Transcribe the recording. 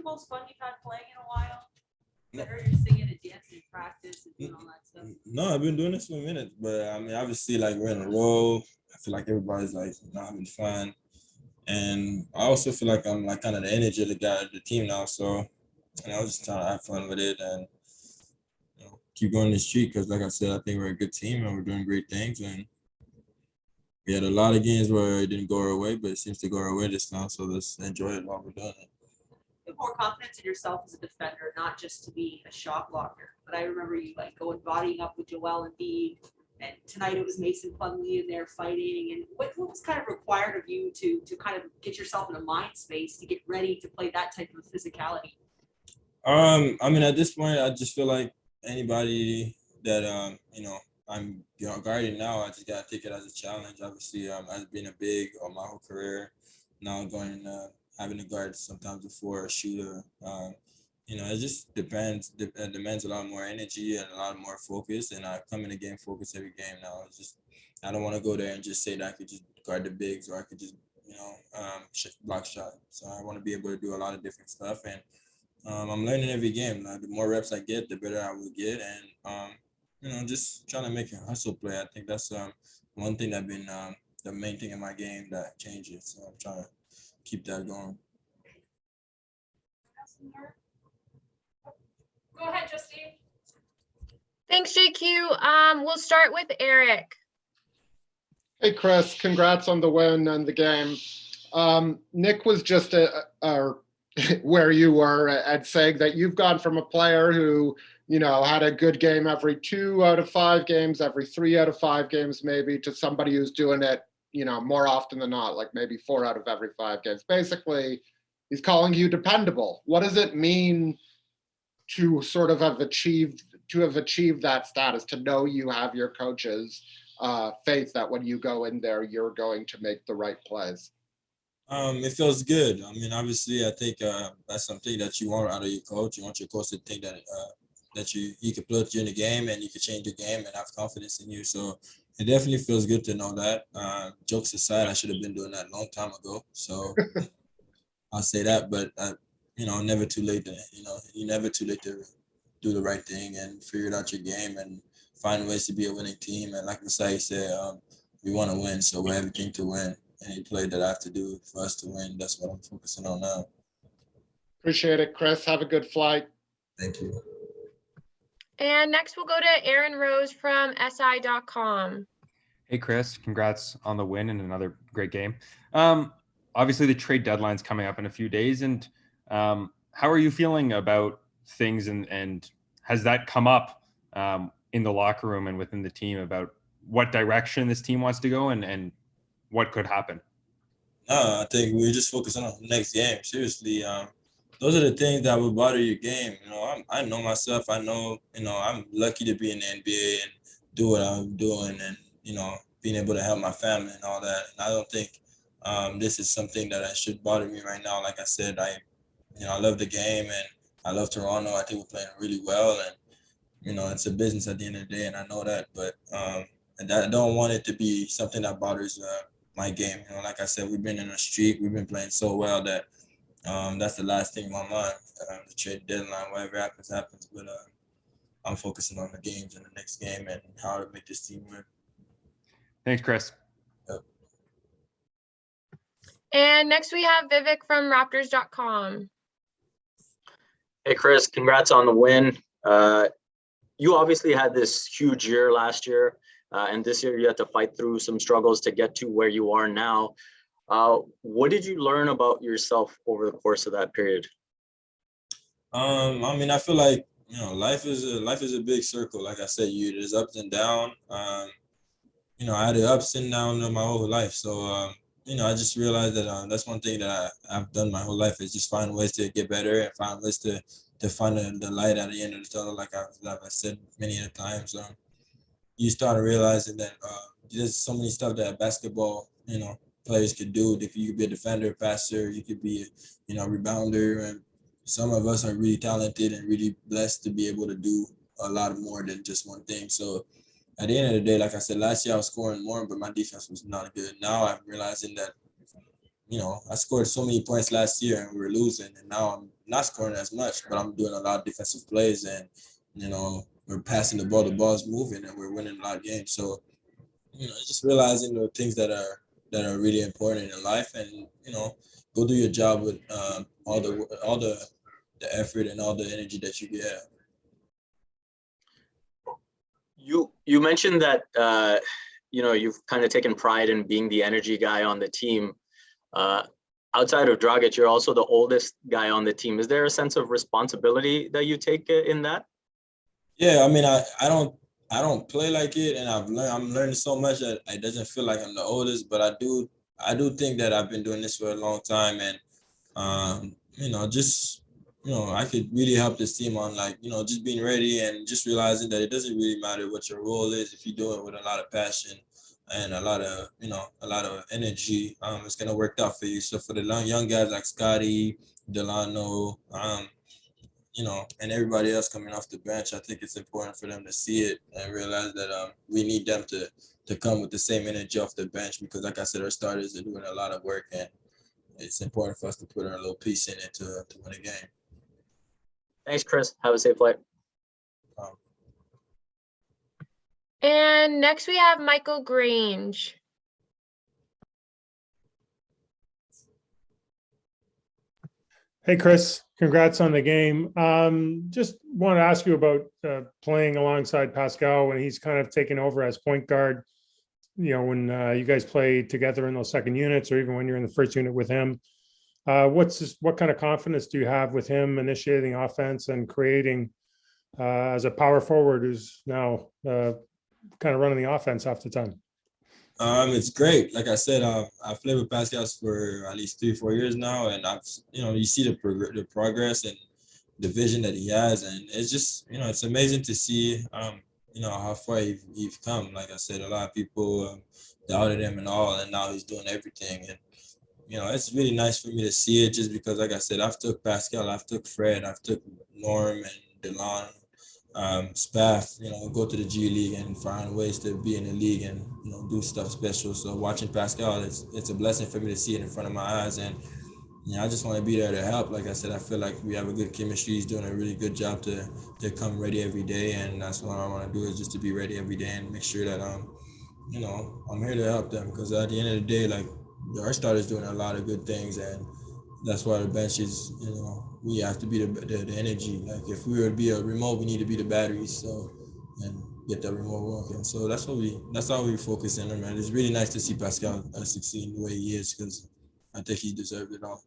most fun you've had playing in a while? I heard you're singing and dancing in practice and doing all that stuff. No, I've been doing this for a minute, but I mean, obviously, like we're in a row. I feel like everybody's like having fun, and I also feel like I'm like kind of the energy of the guy of the team now. So, and I was just trying to have fun with it and keep going this streak because, like I said, I think we're a good team and we're doing great things. And we had a lot of games where it didn't go our way, but it seems to go our way this time. So let's enjoy it while we're doing it. You have more confidence in yourself as a defender, not just to be a shot blocker. But I remember you like going bodying up with Joel and Embiid, and tonight it was Mason Plumlee in there fighting. And what was kind of required of you to kind of get yourself in a mind space to get ready to play that type of physicality? I mean, at this point, I just feel like anybody that I'm guarding now, I just gotta take it as a challenge. Obviously, as being a big or my whole career, now going having to guard sometimes before a shooter. It just depends. It demands a lot more energy and a lot more focus. And I come in the game focused every game now. It's just I don't want to go there and just say that I could just guard the bigs or I could just block shot. So I want to be able to do a lot of different stuff and. I'm learning every game. Like, the more reps I get, the better I will get. And, just trying to make a hustle play. I think that's one thing that's been the main thing in my game that changes. So I'm trying to keep that going. Go ahead, Justine. Thanks, JQ. We'll start with Eric. Hey, Chris. Congrats on the win and the game. Nick was just where you were at saying that you've gone from a player who, had a good game every 2 out of 5 games, every 3 out of 5 games maybe, to somebody who's doing it, more often than not, like maybe 4 out of every 5 games. Basically, he's calling you dependable. What does it mean to sort of have achieved that status, to know you have your coach's faith that when you go in there, you're going to make the right plays? It feels good. I mean, obviously, I think that's something that you want out of your coach. You want your coach to think that he could put you in the game and you could change the game and have confidence in you. So it definitely feels good to know that. Jokes aside, I should have been doing that a long time ago. So I'll say that. But never too late to you're never too late to do the right thing and figure out your game and find ways to be a winning team. And like Masai said, we want to win, so we have everything to win. Any play that I have to do for us to win, that's what I'm focusing on now. Appreciate it, Chris. Have a good flight. Thank you. And next we'll go to Aaron Rose from SI.com. Hey, Chris. Congrats on the win and another great game. Obviously, the trade deadline's coming up in a few days. And how are you feeling about things? And has that come up in the locker room and within the team about what direction this team wants to go and what could happen? I think we're just focusing on the next game. Seriously, those are the things that will bother your game. I know myself. I know, I'm lucky to be in the NBA and do what I'm doing and, being able to help my family and all that. And I don't think this is something that should bother me right now. Like I said, I love the game and I love Toronto. I think we're playing really well and, it's a business at the end of the day and I know that. But and I don't want it to be something that bothers my game. Like I said, we've been in a streak. We've been playing so well that that's the last thing in my mind. The trade deadline, whatever happens. But I'm focusing on the games and the next game and how to make this team win. Thanks, Chris. Yep. And next we have Vivek from Raptors.com. Hey, Chris, congrats on the win. You obviously had this huge year last year. And this year you had to fight through some struggles to get to where you are now. What did you learn about yourself over the course of that period? I feel like life is a big circle. Like I said, there's ups and downs. I had the ups and downs of my whole life. So I just realized that that's one thing that I've done my whole life is just find ways to get better and find ways to find the light at the end of the tunnel. Like I've said many a times. You start realizing that there's so many stuff that basketball, players could do. You could be a defender, passer, you could be a, rebounder. And some of us are really talented and really blessed to be able to do a lot more than just one thing. So at the end of the day, like I said, last year I was scoring more, but my defense was not good. Now I'm realizing that I scored so many points last year and we were losing, and now I'm not scoring as much, but I'm doing a lot of defensive plays, and we're passing the ball's moving, and we're winning a lot of games. So just realizing the things that are really important in life, and go do your job with all the effort and all the energy that you get. You mentioned that you've kind of taken pride in being the energy guy on the team. Outside of Dragic, you're also the oldest guy on the team. Is there a sense of responsibility that you take in that? Yeah, I mean, I don't play like it, and I'm learning so much that it doesn't feel like I'm the oldest, but I do think that I've been doing this for a long time, and just I could really help this team on, like, just being ready and just realizing that it doesn't really matter what your role is. If you do it with a lot of passion and a lot of energy, it's gonna work out for you. So for the young guys like Scotty, Delano, and everybody else coming off the bench, I think it's important for them to see it and realize that we need them to come with the same energy off the bench, because, like I said, our starters are doing a lot of work, and it's important for us to put our little piece in it to win a game. Thanks, Chris. Have a safe flight. And next we have Michael Grange. Hey, Chris, congrats on the game. Just want to ask you about playing alongside Pascal when he's kind of taken over as point guard, when you guys play together in those second units, or even when you're in the first unit with him. What kind of confidence do you have with him initiating offense and creating as a power forward who's now kind of running the offense half the time? It's great. Like I said, I've played with Pascal for at least 3-4 years now, and you see the progress and the vision that he has, and it's just, it's amazing to see, how far he's come. Like I said, a lot of people doubted him and all, and now he's doing everything, and it's really nice for me to see it, just because, like I said, I've took Pascal, I've took Fred, I've took Norm and Delon, Spaff, go to the G League and find ways to be in the league and, do stuff special. So watching Pascal, it's a blessing for me to see it in front of my eyes. And, I just want to be there to help. Like I said, I feel like we have a good chemistry. He's doing a really good job to come ready every day. And that's what I want to do, is just to be ready every day and make sure that, I'm here to help them. Because at the end of the day, like, our starters doing a lot of good things. And that's why the bench is, we have to be the energy. Like, if we were to be a remote, we need to be the batteries. So, and get that remote working. So that's how we focus in on, man. It's really nice to see Pascal succeed the way he is, because I think he deserved it all.